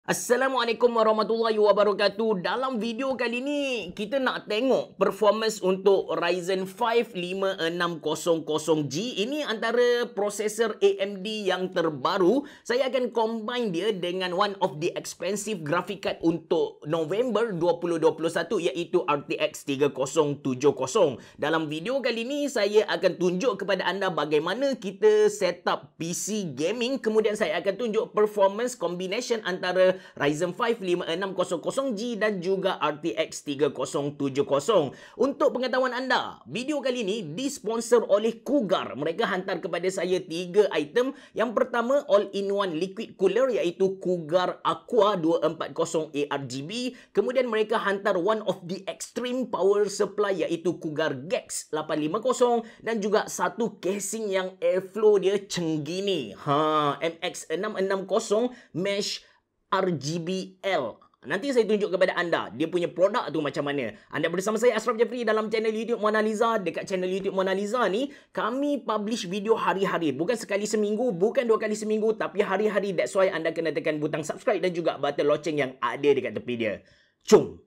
Assalamualaikum warahmatullahi wabarakatuh. Dalam video kali ni, kita nak tengok performance untuk Ryzen 5 5600G. Ini antara prosesor AMD yang terbaru. Saya akan combine dia dengan one of the expensive graphic card untuk November 2021 iaitu RTX 3070. Dalam video kali ni, saya akan tunjuk kepada anda bagaimana kita set up PC gaming. Kemudian saya akan tunjuk performance combination antara Ryzen 5 5600G dan juga RTX 3070. Untuk pengetahuan anda, video kali ini disponsor oleh Cougar. Mereka hantar kepada saya 3 item. Yang pertama, all-in-one liquid cooler iaitu Cougar Aqua 240 ARGB. Kemudian mereka hantar one of the extreme power supply iaitu Cougar GEX 850 dan juga satu casing yang airflow dia cenggini. MX660 mesh RGBL. Nanti saya tunjuk kepada anda dia punya produk tu macam mana. Anda bersama saya Ashraf Jeffrey dalam channel YouTube Mona Lisa. Dekat channel YouTube Mona Lisa ni kami publish video hari-hari, bukan sekali seminggu, bukan 2 kali seminggu, tapi hari-hari. That's why anda kena tekan butang subscribe dan juga button loceng yang ada dekat tepi dia. Jom.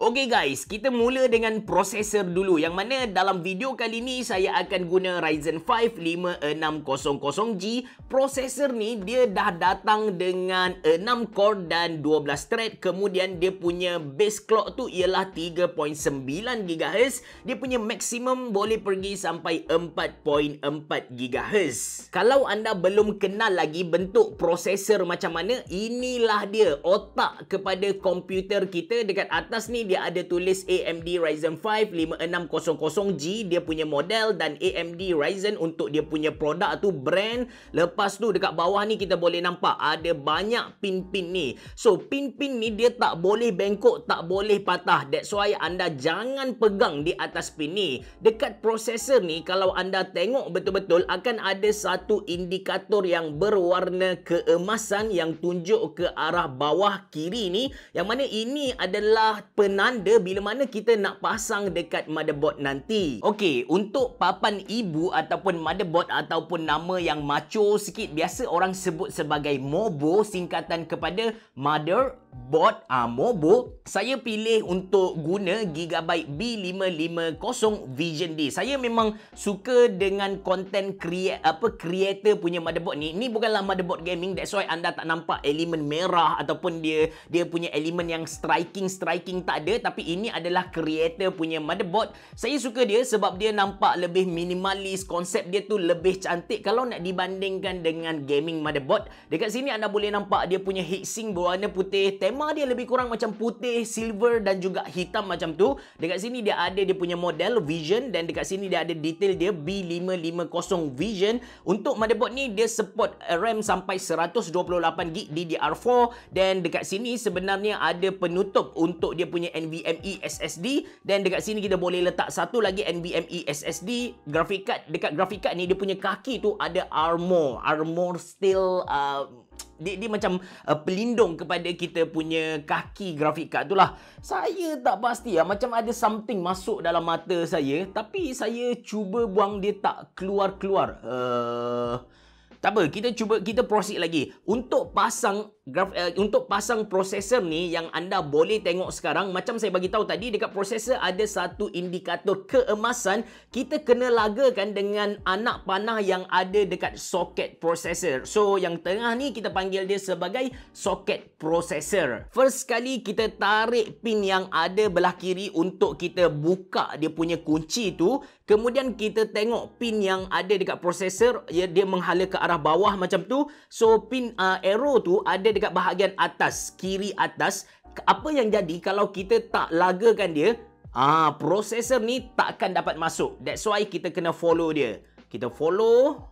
Okey guys, kita mula dengan prosesor dulu. Yang mana dalam video kali ni saya akan guna Ryzen 5 5600G. Prosesor ni dia dah datang dengan 6 core dan 12 thread. Kemudian dia punya base clock tu ialah 3.9 GHz. Dia punya maksimum boleh pergi sampai 4.4 GHz. Kalau anda belum kenal lagi bentuk prosesor macam mana, inilah dia otak kepada komputer kita. Dekat atas ni dia ada tulis AMD Ryzen 5 5600G, dia punya model, dan AMD Ryzen untuk dia punya produk tu brand. Lepas tu dekat bawah ni kita boleh nampak ada banyak pin-pin ni. So pin-pin ni dia tak boleh bengkok, tak boleh patah. That's why anda jangan pegang di atas pin ni. Dekat prosesor ni kalau anda tengok betul-betul akan ada satu indikator yang berwarna keemasan yang tunjuk ke arah bawah kiri ni, yang mana ini adalah penanda bila mana kita nak pasang dekat motherboard nanti. Okey, untuk papan ibu ataupun motherboard ataupun nama yang macho sikit, biasa orang sebut sebagai MOBO, singkatan kepada motherboard. MOBO, saya pilih untuk guna Gigabyte B550 Vision D. Saya memang suka dengan content creator punya motherboard ni. Ini bukanlah motherboard gaming, that's why anda tak nampak elemen merah ataupun dia punya elemen yang striking tak ada. Tapi ini adalah creator punya motherboard. Saya suka dia sebab dia nampak lebih minimalis, konsep dia tu lebih cantik kalau nak dibandingkan dengan gaming motherboard. Dekat sini anda boleh nampak dia punya heatsink berwarna putih. Tema dia lebih kurang macam putih, silver dan juga hitam macam tu. Dekat sini dia ada dia punya model Vision dan dekat sini dia ada detail dia B550 Vision. Untuk motherboard ni dia support RAM sampai 128GB DDR4 dan dekat sini sebenarnya ada penutup untuk dia punya NVMe SSD dan dekat sini kita boleh letak satu lagi NVMe SSD. Graphic card, dekat graphic card ni dia punya kaki tu ada armor steel, dia macam pelindung kepada kita punya kaki grafik card tu lah. Saya tak pasti lah, macam ada something masuk dalam mata saya, tapi saya cuba buang dia tak keluar-keluar. Tak apa, kita proceed lagi. Untuk pasang prosesor ni yang anda boleh tengok sekarang, macam saya bagi tahu tadi, dekat prosesor ada satu indikator keemasan. Kita kena lagakan dengan anak panah yang ada dekat soket prosesor. So yang tengah ni kita panggil dia sebagai soket prosesor. First sekali kita tarik pin yang ada belah kiri untuk kita buka dia punya kunci tu. Kemudian kita tengok pin yang ada dekat prosesor, dia menghala ke arah bawah macam tu. So pin arrow tu ada dekat bahagian atas, kiri atas. Apa yang jadi kalau kita tak lagakan dia, prosesor ni takkan dapat masuk. That's why kita kena follow dia. Kita follow,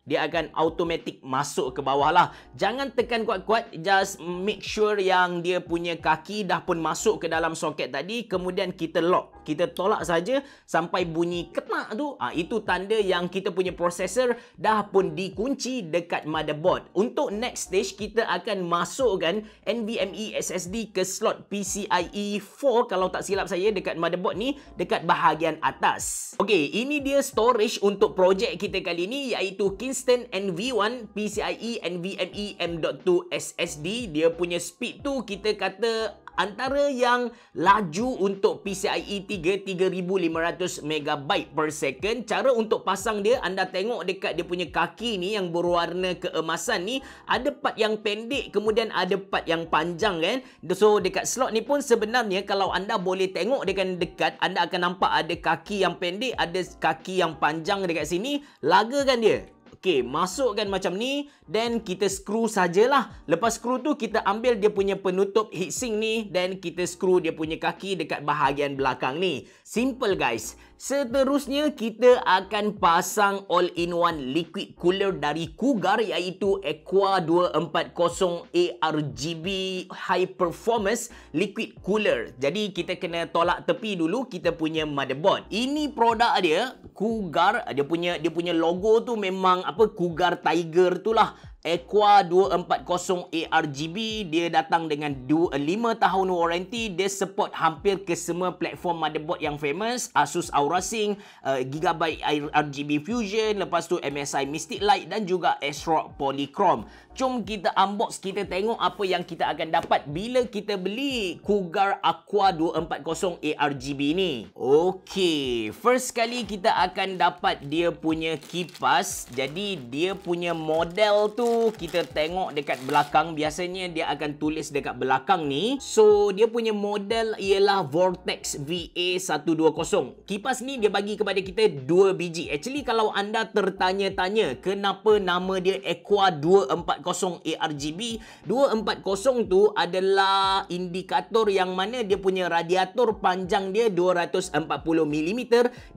dia akan automatic masuk ke bawah lah. Jangan tekan kuat-kuat, just make sure yang dia punya kaki dah pun masuk ke dalam soket tadi. Kemudian kita lock. kita tolak saja sampai bunyi ketak tu. Itu tanda yang kita punya processor dah pun dikunci dekat motherboard. Untuk next stage, kita akan masukkan NVMe SSD ke slot PCIe 4 kalau tak silap saya dekat motherboard ni, dekat bahagian atas. Okey, ini dia storage untuk projek kita kali ni, iaitu Kingston NV1 PCIe NVMe M.2 SSD. Dia punya speed tu kita kata antara yang laju untuk PCIe 3 3500 MB per second. Cara untuk pasang dia, anda tengok dekat dia punya kaki ni yang berwarna keemasan ni, ada part yang pendek kemudian ada part yang panjang kan. So dekat slot ni pun sebenarnya kalau anda boleh tengok dengan dekat, anda akan nampak ada kaki yang pendek, ada kaki yang panjang dekat sini. Lagakan dia. Okey, masukkan macam ni, then kita screw sajalah. Lepas screw tu kita ambil dia punya penutup heatsink ni, dan kita screw dia punya kaki dekat bahagian belakang ni. Simple guys. Seterusnya kita akan pasang all-in-one liquid cooler dari Cougar, iaitu Aqua 240 ARGB High Performance Liquid Cooler. Jadi kita kena tolak tepi dulu kita punya motherboard. Ini produk dia, Cougar. Dia punya logo tu memang apa, Cougar Tiger tu lah. Aqua 240 ARGB, dia datang dengan 5 tahun warranty. Dia support hampir ke semua platform motherboard yang famous, Asus Aura Sync, Gigabyte RGB Fusion, lepas tu MSI Mystic Light dan juga ASRock Polychrome. Jom kita unbox, kita tengok apa yang kita akan dapat bila kita beli Cougar Aqua 240 ARGB ni. Okey, first kali kita akan dapat dia punya kipas. Jadi dia punya model tu kita tengok dekat belakang. Biasanya dia akan tulis dekat belakang ni. So dia punya model ialah Vortex VA120. Kipas ni dia bagi kepada kita 2 biji. Actually kalau anda tertanya-tanya kenapa nama dia Aqua 240 ARGB, 240 tu adalah indikator yang mana dia punya radiator panjang dia 240mm,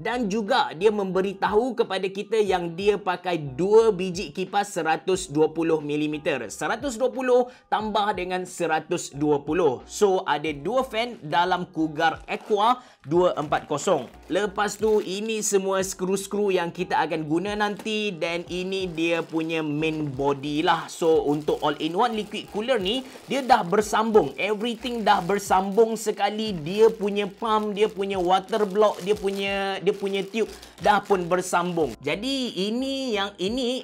dan juga dia memberitahu kepada kita yang dia pakai 2 biji kipas 120mm. 120 tambah dengan 120. So ada 2 fan dalam Cougar Aqua 240. Lepas tu ini semua skru-skru yang kita akan guna nanti, dan ini dia punya main body lah. So untuk all-in-one liquid cooler ni, dia dah bersambung. Everything dah bersambung sekali. Dia punya pump, dia punya water block, dia punya tube dah pun bersambung. Jadi ini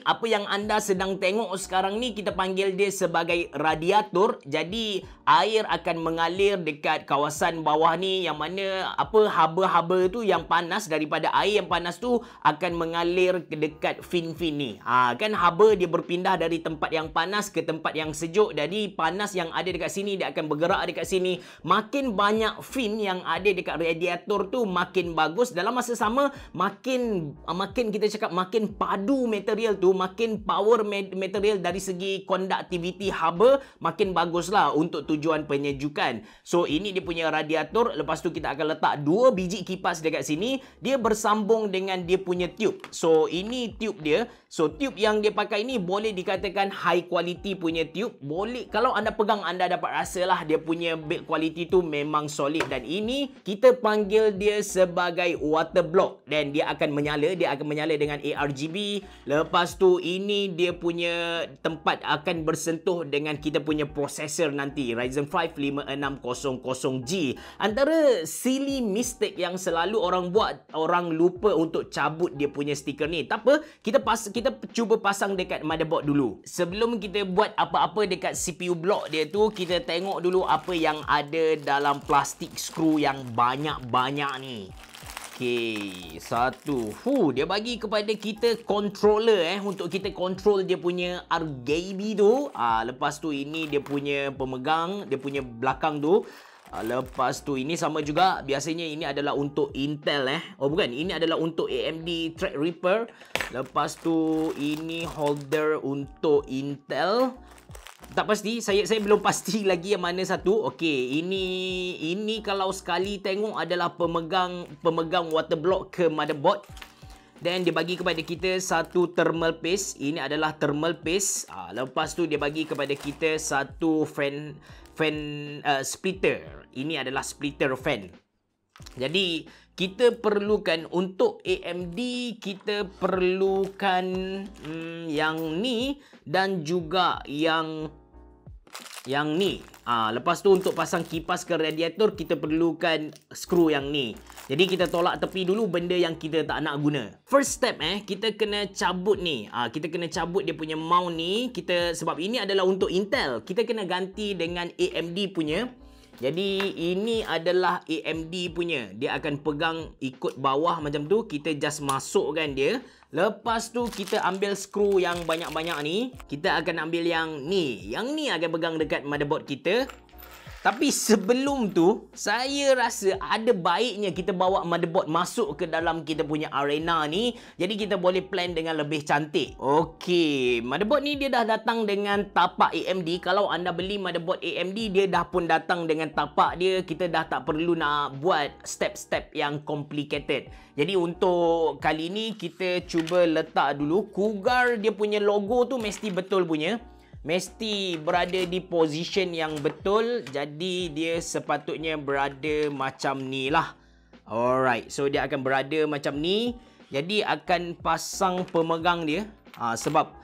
apa yang anda sedang tengok sekarang ni, kita panggil dia sebagai radiator. Jadi air akan mengalir dekat kawasan bawah ni, yang mana haba-haba tu yang panas, daripada air yang panas tu akan mengalir ke dekat fin-fin ni. Kan haba dia berpindah dari tempat yang panas ke tempat yang sejuk. Jadi panas yang ada dekat sini dia akan bergerak dekat sini. Makin banyak fin yang ada dekat radiator tu makin bagus. Dalam masa sama makin kita cakap makin padu material tu, makin power material dari segi conductivity haba makin baguslah untuk tujuan penyejukan. So ini dia punya radiator. Lepas tu kita akan letak 2 biji kipas dekat sini. Dia bersambung dengan dia punya tube. So ini tube dia. So tube yang dia pakai ni boleh dikatakan high quality punya tube. Boleh, kalau anda pegang anda dapat rasalah dia punya build quality tu memang solid. Dan ini kita panggil dia sebagai water block, dan dia akan menyala dengan ARGB. Lepas tu ini dia punya tempat akan bersentuh dengan kita punya processor nanti, Ryzen 5 5600G. Antara silly mistake yang selalu orang buat, orang lupa untuk cabut dia punya stiker ni. Tak apa, kita cuba pasang dekat motherboard dulu. Sebelum kita buat apa-apa dekat CPU block dia tu, kita tengok dulu apa yang ada dalam plastik skru yang banyak-banyak ni. Okey, satu. Dia bagi kepada kita controller untuk kita control dia punya RGB tu. Lepas tu ini dia punya pemegang, dia punya belakang tu. Lepas tu ini sama juga. Biasanya ini adalah untuk Intel Oh bukan, ini adalah untuk AMD Threadripper. Lepas tu ini holder untuk Intel. Tak pasti, saya belum pasti lagi yang mana satu. Okey, ini kalau sekali tengok adalah pemegang water block ke motherboard. Dan dia bagi kepada kita satu thermal paste. Ini adalah thermal paste. Lepas tu dia bagi kepada kita satu fan splitter. Ini adalah splitter fan. Jadi kita perlukan untuk AMD, kita perlukan yang ni dan juga yang ni. Lepas tu untuk pasang kipas ke radiator kita perlukan skru yang ni. Jadi kita tolak tepi dulu benda yang kita tak nak guna. First step kita kena cabut ni. Kita kena cabut dia punya mount ni. Sebab ini adalah untuk Intel. Kita kena ganti dengan AMD punya. Jadi ini adalah AMD punya. Dia akan pegang ikut bawah macam tu. Kita just masukkan dia. Lepas tu kita ambil skru yang banyak-banyak ni. Kita akan ambil yang ni. Yang ni akan pegang dekat motherboard kita. Tapi sebelum tu, saya rasa ada baiknya kita bawa motherboard masuk ke dalam kita punya arena ni. Jadi kita boleh plan dengan lebih cantik. Okey, motherboard ni dia dah datang dengan tapak AMD. Kalau anda beli motherboard AMD, dia dah pun datang dengan tapak dia. Kita dah tak perlu nak buat step-step yang complicated. Jadi untuk kali ni kita cuba letak dulu. Cougar dia punya logo tu mesti betul punya. Mesti berada di position yang betul. Jadi dia sepatutnya berada macam ni lah. Alright, so dia akan berada macam ni. Jadi akan pasang pemegang dia. Sebab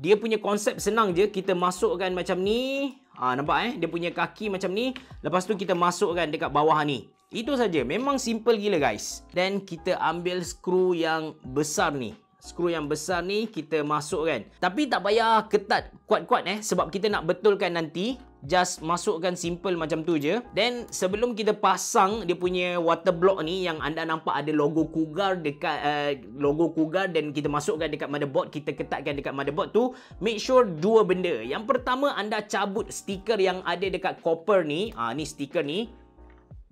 dia punya konsep senang je. Kita masukkan macam ni. Nampak dia punya kaki macam ni. Lepas tu kita masukkan dekat bawah ni. Itu saja. Memang simple gila guys. Dan kita ambil skru yang besar ni. Skru yang besar ni kita masukkan. Tapi tak payah ketat kuat-kuat sebab kita nak betulkan nanti. Just masukkan simple macam tu je. Then sebelum kita pasang dia punya water block ni yang anda nampak ada logo Cougar dekat logo Cougar dan kita masukkan dekat motherboard, kita ketatkan dekat motherboard tu, make sure dua benda. Yang pertama anda cabut stiker yang ada dekat copper ni. Ni stiker ni.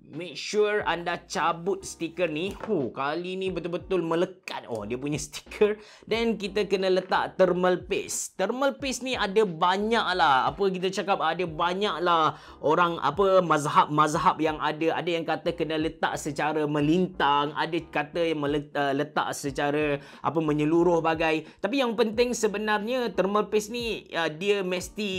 Make sure anda cabut stiker ni. Kali ni betul-betul melekat. Dia punya stiker. Dan kita kena letak thermal paste. Thermal paste ni ada banyak lah. Apa kita cakap, ada banyak lah orang mazhab yang ada. Ada yang kata kena letak secara melintang. Ada kata yang letak secara menyeluruh bagai. Tapi yang penting sebenarnya thermal paste ni dia mesti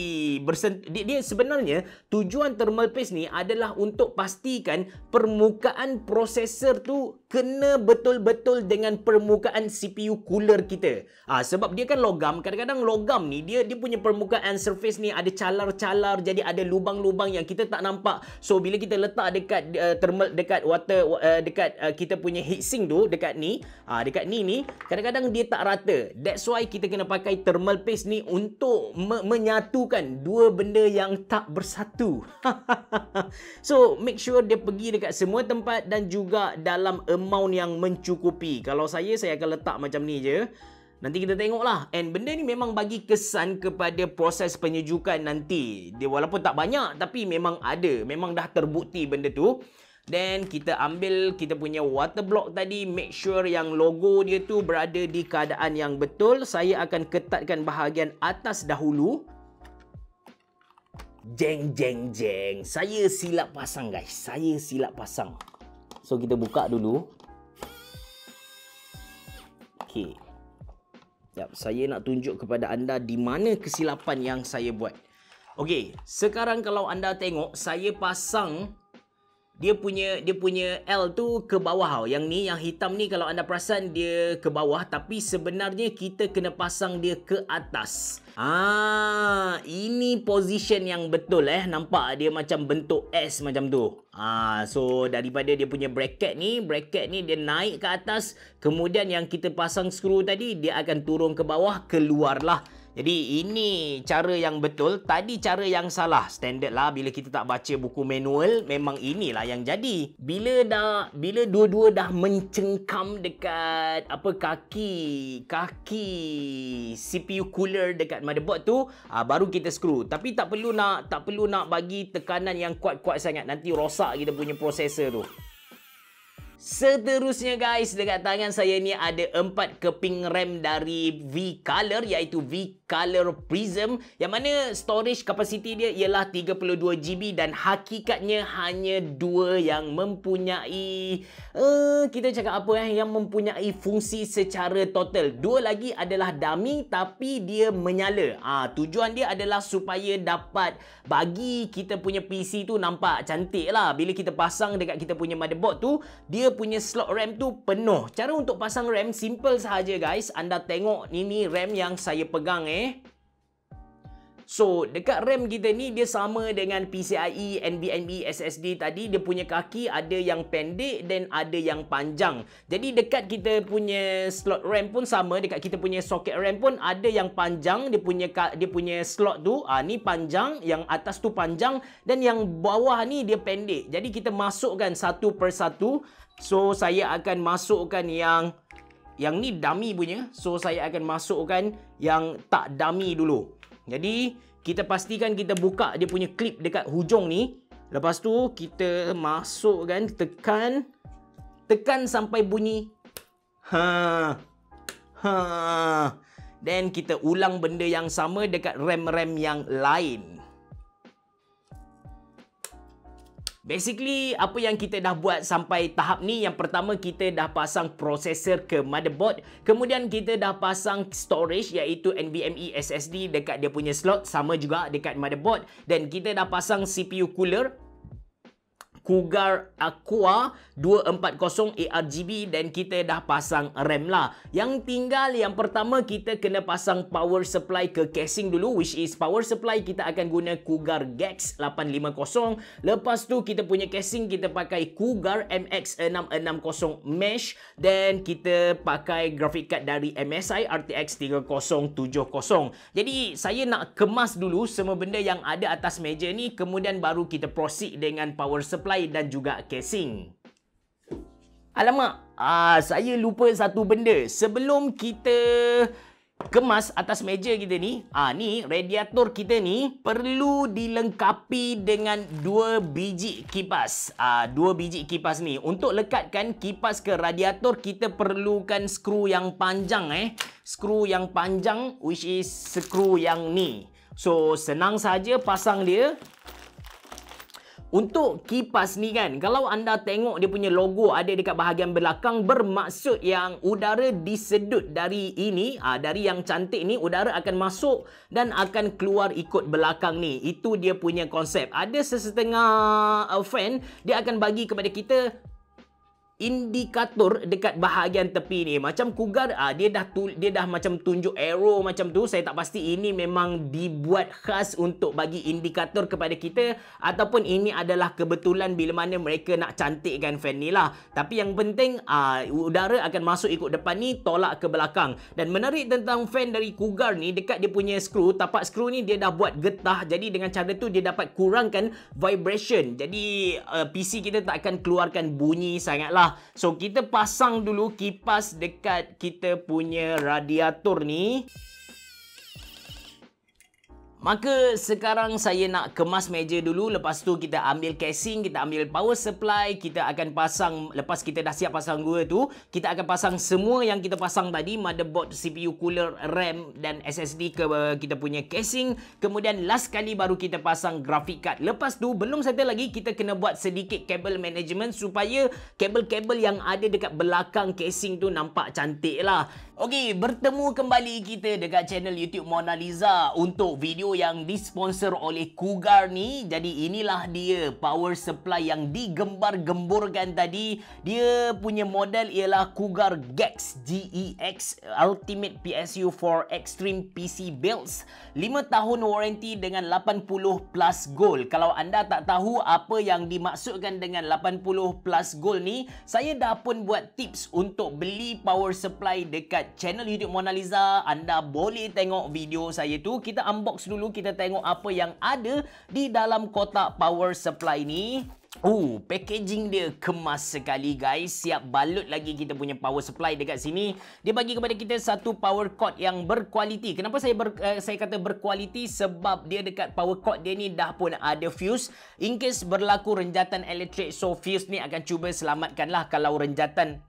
dia sebenarnya tujuan thermal paste ni adalah untuk pastikan permukaan prosesor tu kena betul-betul dengan permukaan CPU cooler kita. Sebab dia kan logam. Kadang-kadang logam ni dia punya permukaan surface ni ada calar-calar, jadi ada lubang-lubang yang kita tak nampak. So bila kita letak dekat thermal, dekat water, dekat kita punya heatsink tu, dekat ni kadang-kadang dia tak rata. That's why kita kena pakai thermal paste ni untuk menyatukan dua benda yang tak bersatu. So make sure dia pergi dekat semua tempat dan juga dalam amount yang mencukupi. Kalau saya akan letak macam ni je. Nanti kita tengoklah. And benda ni memang bagi kesan kepada proses penyejukan nanti. Dia walaupun tak banyak tapi memang ada. Memang dah terbukti benda tu. Then kita ambil kita punya water block tadi. Make sure yang logo dia tu berada di keadaan yang betul. Saya akan ketatkan bahagian atas dahulu. Jeng. Saya silap pasang guys. So kita buka dulu. Okey. Sekejap, saya nak tunjuk kepada anda di mana kesilapan yang saya buat. Okey, sekarang kalau anda tengok saya pasang dia punya L tu ke bawah. Yang ni, yang hitam ni kalau anda perasan dia ke bawah, tapi sebenarnya kita kena pasang dia ke atas. Ini position yang betul nampak dia macam bentuk S macam tu. So daripada dia punya bracket ni dia naik ke atas, kemudian yang kita pasang skru tadi dia akan turun ke bawah, keluarlah. Jadi ini cara yang betul. Tadi cara yang salah. Standard lah bila kita tak baca buku manual. Memang inilah yang jadi. Bila dua-dua dah mencengkam dekat kaki CPU cooler dekat motherboard tu, baru kita skru. Tapi tak perlu nak bagi tekanan yang kuat-kuat sangat. Nanti rosak kita punya prosesor tu. Seterusnya guys, dekat tangan saya ni ada 4 keping RAM dari V-Color, iaitu V-Color Prism, yang mana storage capacity dia ialah 32GB dan hakikatnya hanya 2 yang mempunyai kita cakap apa yang mempunyai fungsi secara total. 2 lagi adalah dummy tapi dia menyala. Tujuan dia adalah supaya dapat bagi kita punya PC tu nampak cantik lah. Bila kita pasang dekat kita punya motherboard tu, dia punya slot RAM tu penuh. Cara untuk pasang RAM simple sahaja guys. Anda tengok ini RAM yang saya pegang So, dekat RAM kita ni dia sama dengan PCIe, NVMe, SSD tadi. Dia punya kaki ada yang pendek dan ada yang panjang. Jadi dekat kita punya slot RAM pun sama, dekat kita punya soket RAM pun ada yang panjang, dia punya slot tu, ni panjang, yang atas tu panjang dan yang bawah ni dia pendek. Jadi kita masukkan satu persatu. So, saya akan masukkan yang ni dummy punya. So, saya akan masukkan yang tak dummy dulu. Jadi, kita pastikan kita buka dia punya klip dekat hujung ni. Lepas tu, kita masukkan, tekan sampai bunyi. Dan kita ulang benda yang sama dekat RAM-RAM yang lain. Basically, apa yang kita dah buat sampai tahap ni, yang pertama kita dah pasang processor ke motherboard. Kemudian kita dah pasang storage iaitu NVMe SSD dekat dia punya slot, sama juga dekat motherboard. Dan kita dah pasang CPU cooler Cougar Aqua 240 ARGB dan kita dah pasang RAM lah. Yang tinggal yang pertama kita kena pasang power supply ke casing dulu, which is power supply kita akan guna Cougar GEX 850. Lepas tu kita punya casing kita pakai Cougar MX660 Mesh dan kita pakai graphic card dari MSI RTX 3070. Jadi saya nak kemas dulu semua benda yang ada atas meja ni, kemudian baru kita proceed dengan power supply dan juga casing. Alamak, saya lupa satu benda. Sebelum kita kemas atas meja kita ni, ni radiator kita ni perlu dilengkapi dengan 2 biji kipas. 2 biji kipas ni. Untuk lekatkan kipas ke radiator, kita perlukan skru yang panjang skru yang panjang, which is skru yang ni. So, senang saja pasang dia. Untuk kipas ni kan, kalau anda tengok dia punya logo ada dekat bahagian belakang, bermaksud yang udara disedut dari ini, dari yang cantik ni, udara akan masuk dan akan keluar ikut belakang ni. Itu dia punya konsep. Ada sesetengah fan, dia akan bagi kepada kita indikator dekat bahagian tepi ni. Macam Cougar, dia dah macam tunjuk arrow macam tu. Saya tak pasti ini memang dibuat khas untuk bagi indikator kepada kita ataupun ini adalah kebetulan bila mana mereka nak cantikkan fan ni lah. Tapi yang penting udara akan masuk ikut depan ni, tolak ke belakang. Dan menarik tentang fan dari Cougar ni, dekat dia punya skru, tapak skru ni dia dah buat getah. Jadi dengan cara tu dia dapat kurangkan vibration. Jadi PC kita tak akan keluarkan bunyi sangat lah. So, kita pasang dulu kipas dekat kita punya radiator ni. Maka sekarang saya nak kemas meja dulu. Lepas tu kita ambil casing, kita ambil power supply. Kita akan pasang, lepas kita dah siap pasang dua tu, kita akan pasang semua yang kita pasang tadi. Motherboard, CPU cooler, RAM dan SSD ke kita punya casing. Kemudian last kali baru kita pasang graphic card. Lepas tu belum settle lagi, kita kena buat sedikit kabel management supaya kabel-kabel yang ada dekat belakang casing tu nampak cantik lah. Okey, bertemu kembali kita dekat channel YouTube Mona Lisa untuk video yang disponsor oleh Cougar ni. Jadi inilah dia power supply yang digembar-gemburkan tadi. Dia punya model ialah Cougar GEX GEX Ultimate PSU for Extreme PC Builds. 5 tahun warranty dengan 80 plus gold. Kalau anda tak tahu apa yang dimaksudkan dengan 80 plus gold ni, saya dah pun buat tips untuk beli power supply dekat channel YouTube Mona Lisa. Anda boleh tengok video saya tu. Kita unbox dulu, kita tengok apa yang ada di dalam kotak power supply ni. Packaging dia kemas sekali guys. Siap balut lagi kita punya power supply dekat sini. Dia bagi kepada kita satu power cord yang berkualiti. Kenapa saya kata berkualiti? Sebab dia dekat power cord dia ni dah pun ada fuse. In case berlaku renjatan elektrik, so fuse ni akan cuba selamatkanlah kalau renjatan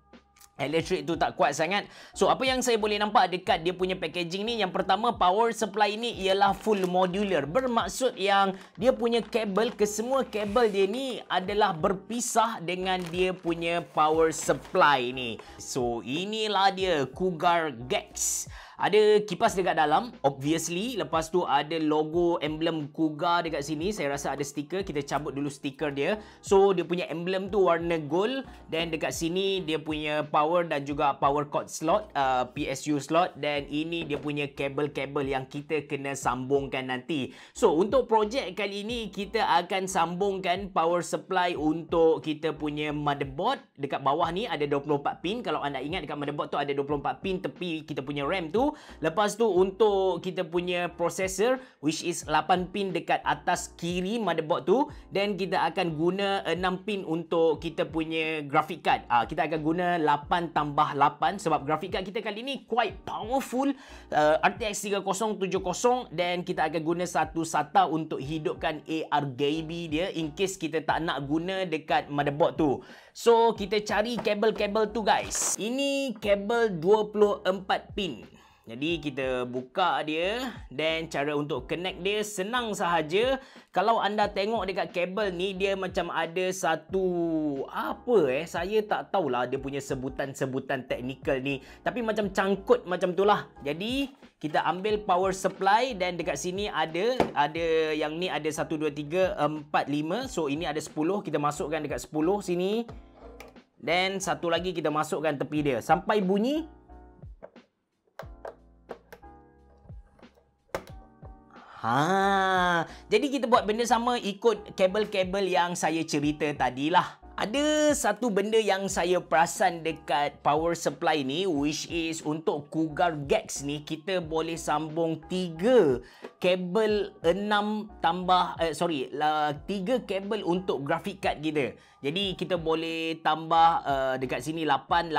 elektrik tu tak kuat sangat. So, apa yang saya boleh nampak dekat dia punya packaging ni, yang pertama, power supply ni ialah full modular. Bermaksud yang dia punya kabel, kesemua kabel dia ni adalah berpisah dengan dia punya power supply ni. So, inilah dia Cougar Gex. Ada kipas dekat dalam, obviously. Lepas tu ada logo emblem Cougar dekat sini. Saya rasa ada stiker. Kita cabut dulu stiker dia. So, dia punya emblem tu warna gold. Dan dekat sini dia punya power dan juga power cord slot, PSU slot. Dan ini dia punya kabel-kabel yang kita kena sambungkan nanti. So, untuk projek kali ini, kita akan sambungkan power supply untuk kita punya motherboard. Dekat bawah ni ada 24 pin. Kalau anda ingat dekat motherboard tu ada 24 pin tepi kita punya RAM tu. Lepas tu untuk kita punya processor, which is 8 pin dekat atas kiri motherboard tu. Dan kita akan guna 6 pin untuk kita punya graphic card. Kita akan guna 8 tambah 8 sebab graphic card kita kali ni quite powerful, RTX 3070. Dan kita akan guna satu SATA untuk hidupkan ARGB dia in case kita tak nak guna dekat motherboard tu. So kita cari kabel-kabel tu guys. Ini kabel 24 pin. Jadi kita buka dia dan cara untuk connect dia senang sahaja. Kalau anda tengok dekat kabel ni, dia macam ada satu saya tak tahulah dia punya sebutan-sebutan teknikal ni. Tapi macam cangkut macam tu lah. Jadi kita ambil power supply dan dekat sini ada yang ni ada 1 2 3 4 5. So ini ada 10, kita masukkan dekat 10 sini. Dan satu lagi kita masukkan tepi dia sampai bunyi. Jadi kita buat benda sama ikut kabel-kabel yang saya cerita tadilah. Ada satu benda yang saya perasan dekat power supply ni, which is untuk Cougar Gex ni, kita boleh sambung 3 kabel 3 kabel untuk graphic card kita. Jadi kita boleh tambah dekat sini 8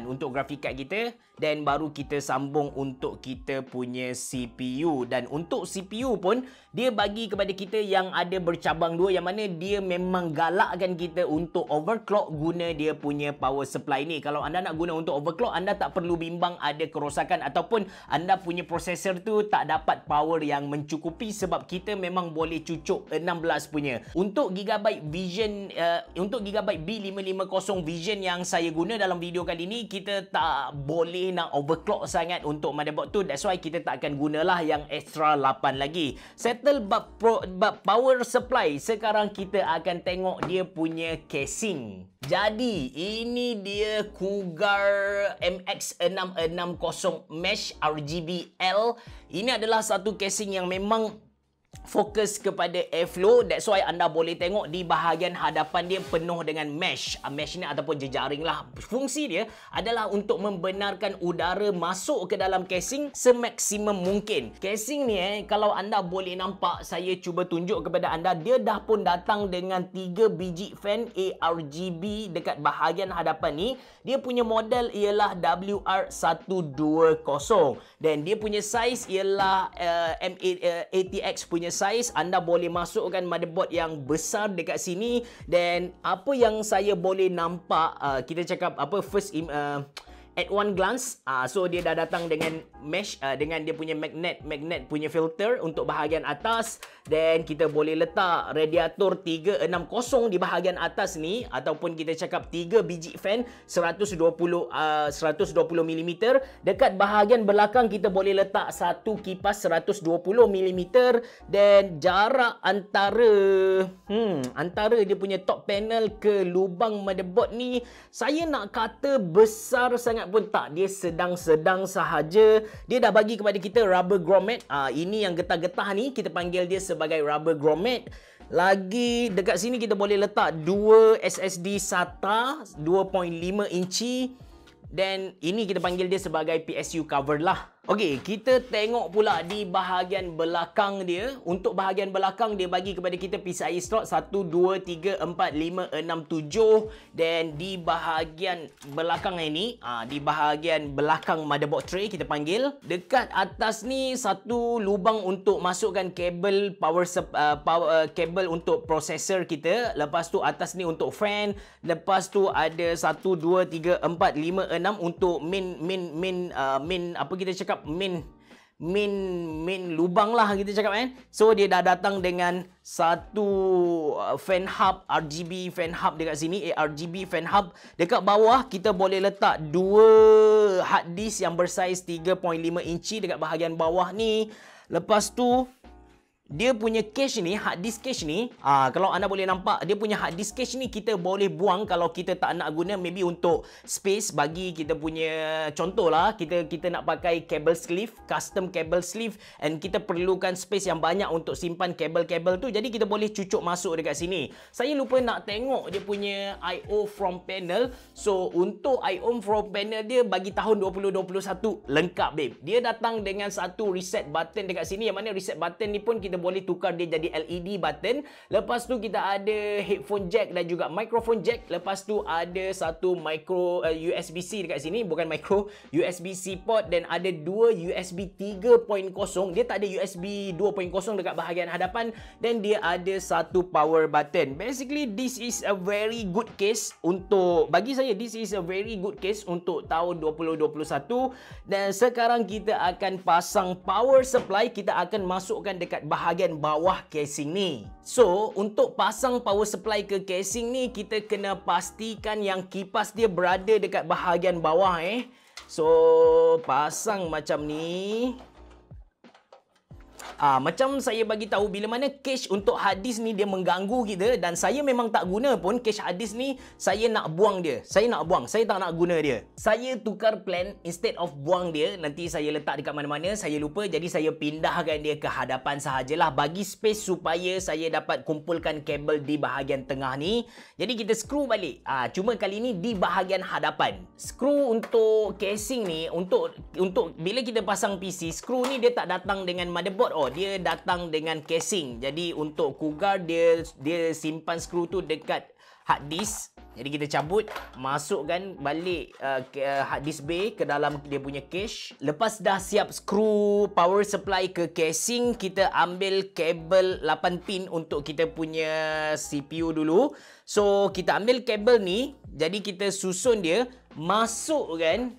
untuk graphic card kita. Dan baru kita sambung untuk kita punya CPU. Dan untuk CPU pun, dia bagi kepada kita yang ada bercabang 2, yang mana dia memang galakkan kita untuk overclock guna dia punya power supply ni. Kalau anda nak guna untuk overclock, anda tak perlu bimbang ada kerosakan ataupun anda punya processor tu tak dapat power yang mencukupi, sebab kita memang boleh cucuk 16 punya. Untuk Gigabyte Vision, untuk Gigabyte B550 Vision yang saya guna dalam video kali ni, kita tak boleh nak overclock sangat untuk motherboard tu. That's why kita tak akan gunalah yang extra 8 lagi. Settle bab power supply. Sekarang kita akan tengok dia punya casing. Jadi ini dia Cougar MX660 Mesh RGB L. Ini adalah satu casing yang memang fokus kepada airflow. That's why anda boleh tengok di bahagian hadapan dia penuh dengan mesh. Mesh ni ataupun jejaring lah. Fungsi dia adalah untuk membenarkan udara masuk ke dalam casing semaksimum mungkin. Casing ni kalau anda boleh nampak, saya cuba tunjuk kepada anda, dia dah pun datang dengan 3 biji fan ARGB dekat bahagian hadapan ni. Dia punya model ialah WR120 dan dia punya size ialah ATX punya size. Anda boleh masukkan motherboard yang besar dekat sini. Dan apa yang saya boleh nampak, kita cakap first at one glance, so dia dah datang dengan mesh, dengan dia punya magnet punya filter untuk bahagian atas. Dan kita boleh letak radiator 360 di bahagian atas ni, ataupun kita cakap 3 biji fan 120 mm. Dekat bahagian belakang kita boleh letak satu kipas 120 mm. Dan jarak antara dia punya top panel ke lubang motherboard ni, saya nak kata besar sangat pun tak, dia sedang-sedang sahaja. Dia dah bagi kepada kita rubber grommet. Ini yang getah-getah ni kita panggil dia sebagai rubber grommet. Lagi dekat sini kita boleh letak 2 SSD SATA 2.5 inci. Dan ini kita panggil dia sebagai PSU cover lah. Okey, kita tengok pula di bahagian belakang dia. Untuk bahagian belakang dia bagi kepada kita PCIe slot 1, 2, 3, 4, 5, 6, 7. Dan di bahagian belakang ini, di bahagian belakang motherboard tray kita panggil, dekat atas ni satu lubang untuk masukkan kabel kabel untuk processor kita. Lepas tu atas ni untuk fan. Lepas tu ada 1, 2, 3, 4, 5, 6 untuk main apa kita cakap, main lubang lah kita cakap kan. So dia dah datang dengan satu fan hub, RGB fan hub dekat sini, RGB fan hub. Dekat bawah kita boleh letak dua hard disk yang bersaiz 3.5 inci dekat bahagian bawah ni. Lepas tu dia punya cache ni, hard disk cache ni, kalau anda boleh nampak, dia punya hard disk cache ni kita boleh buang kalau kita tak nak guna, maybe untuk space bagi kita punya, contoh lah, kita nak pakai cable sleeve, custom cable sleeve, and kita perlukan space yang banyak untuk simpan kabel-kabel tu, jadi kita boleh cucuk masuk dekat sini. Saya lupa nak tengok dia punya I/O from panel. So untuk I/O from panel dia bagi tahun 2021 lengkap babe. Dia datang dengan satu reset button dekat sini, yang mana reset button ni pun kita boleh tukar dia jadi LED button. Lepas tu kita ada headphone jack dan juga microphone jack. Lepas tu ada satu micro USB-C dekat sini, bukan micro, USB-C port, dan ada dua USB 3.0. Dia tak ada USB 2.0 dekat bahagian hadapan, dan dia ada satu power button. Basically this is a very good case untuk, bagi saya this is a very good case untuk tahun 2021. Dan sekarang kita akan pasang power supply. Kita akan masukkan dekat bahagian bawah casing ni. So untuk pasang power supply ke casing ni, kita kena pastikan yang kipas dia berada dekat bahagian bawah So pasang macam ni. Macam saya bagi tahu, bila mana cache untuk hard disk ni dia mengganggu kita, dan saya memang tak guna pun cache hard disk ni, saya nak buang dia. Saya nak buang, saya tak nak guna dia. Saya tukar plan, instead of buang dia, nanti saya letak dekat mana-mana, saya lupa, jadi saya pindahkan dia ke hadapan sahajalah, bagi space supaya saya dapat kumpulkan kabel di bahagian tengah ni. Jadi kita screw balik. Cuma kali ni di bahagian hadapan. Screw untuk casing ni, untuk bila kita pasang PC, screw ni dia tak datang dengan motherboard. Dia datang dengan casing. Jadi untuk Cougar dia simpan skru tu dekat hard disk. Jadi kita cabut, masukkan balik hard disk bay ke dalam dia punya cache. Lepas dah siap skru power supply ke casing, kita ambil kabel 8 pin untuk kita punya CPU dulu. So kita ambil kabel ni, jadi kita susun dia, masukkan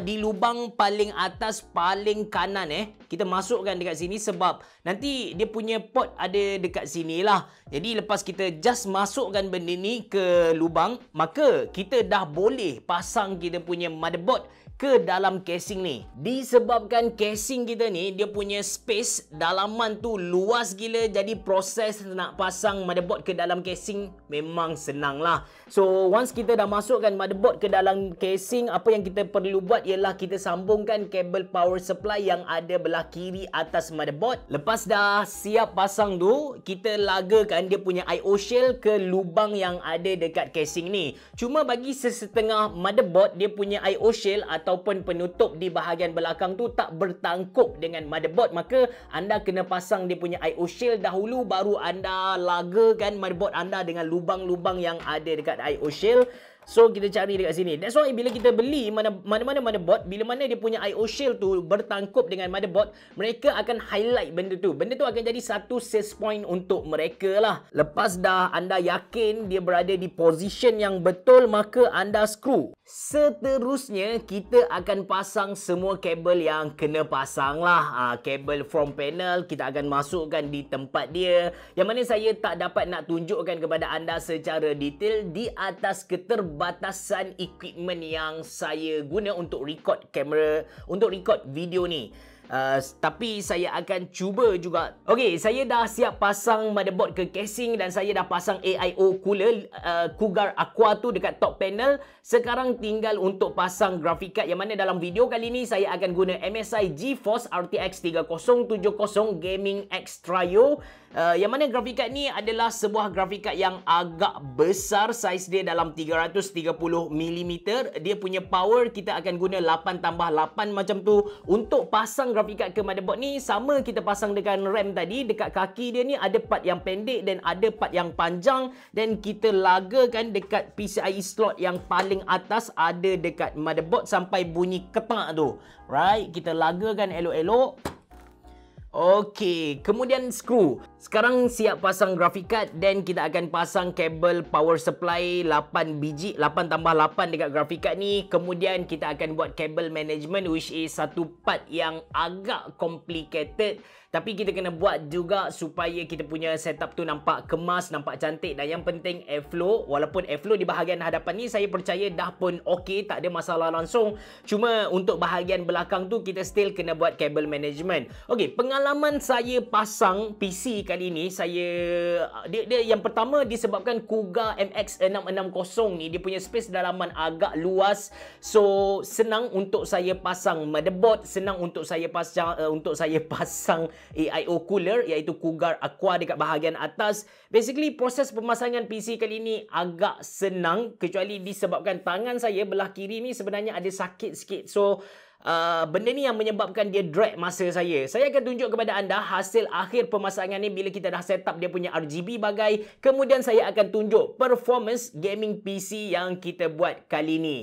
di lubang paling atas paling kanan kita masukkan dekat sini, sebab nanti dia punya port ada dekat sini lah. Jadi lepas kita just masukkan benda ni ke lubang, maka kita dah boleh pasang kita punya motherboard ke dalam casing ni. Disebabkan casing kita ni dia punya space dalaman tu luas gila, jadi proses nak pasang motherboard ke dalam casing memang senang lah. So once kita dah masukkan motherboard ke dalam casing, apa yang kita perlu buat ialah kita sambungkan kabel power supply yang ada belah kiri atas motherboard. Lepas dah siap pasang tu, kita lagakan dia punya I/O shell ke lubang yang ada dekat casing ni. Cuma bagi sesetengah motherboard, dia punya I/O shell ataupun penutup di bahagian belakang tu tak bertangkup dengan motherboard, maka anda kena pasang dia punya I/O shell dahulu, baru anda lagakan motherboard anda dengan lubang-lubang yang ada dekat I/O shell. So kita cari dekat sini. That's why bila kita beli mana-mana motherboard, bila mana dia punya I/O shell tu bertangkup dengan motherboard, mereka akan highlight benda tu. Benda tu akan jadi satu sales point untuk mereka lah. Lepas dah anda yakin dia berada di position yang betul, maka anda screw. Seterusnya kita akan pasang semua kabel yang kena pasang lah. Kabel from panel kita akan masukkan di tempat dia, yang mana saya tak dapat nak tunjukkan kepada anda secara detail di atas keterbatasan equipment yang saya guna untuk record kamera, untuk record video ni. Tapi saya akan cuba juga. Okey, saya dah siap pasang motherboard ke casing dan saya dah pasang AIO cooler Cougar Aqua tu dekat top panel. Sekarang tinggal untuk pasang graphic card, yang mana dalam video kali ni saya akan guna MSI GeForce RTX 3070 Gaming X Trio. Yang mana graphic card ni adalah sebuah graphic card yang agak besar, saiz dia dalam 330mm. Dia punya power kita akan guna 8+8 macam tu. Untuk pasang graphic card ke motherboard ni sama kita pasang dengan RAM tadi. Dekat kaki dia ni ada part yang pendek dan ada part yang panjang, dan kita lagakan dekat PCIe slot yang paling atas ada dekat motherboard sampai bunyi ketak tu. Right, kita lagakan elok-elok. Okey, kemudian skru. Sekarang siap pasang graphic card dan kita akan pasang kabel power supply 8 biji, 8+8 dekat graphic card ni. Kemudian kita akan buat kabel management, which is satu part yang agak complicated. Tapi kita kena buat juga supaya kita punya setup tu nampak kemas, nampak cantik. Dan yang penting airflow. Walaupun airflow di bahagian hadapan ni saya percaya dah pun okey, tak ada masalah langsung. Cuma untuk bahagian belakang tu kita still kena buat kabel management. Okey, pengalaman saya pasang PC kali ni, dia yang pertama disebabkan Cougar MX660 ni dia punya space dalaman agak luas. So senang untuk saya pasang motherboard, senang untuk saya pasang AIO cooler iaitu Cougar Aqua dekat bahagian atas. Basically proses pemasangan PC kali ni agak senang, kecuali disebabkan tangan saya belah kiri ni sebenarnya ada sakit sikit. So benda ni yang menyebabkan dia drag masa saya. Saya akan tunjuk kepada anda hasil akhir pemasangan ni bila kita dah set up dia punya RGB bagai. Kemudian saya akan tunjuk performance gaming PC yang kita buat kali ni.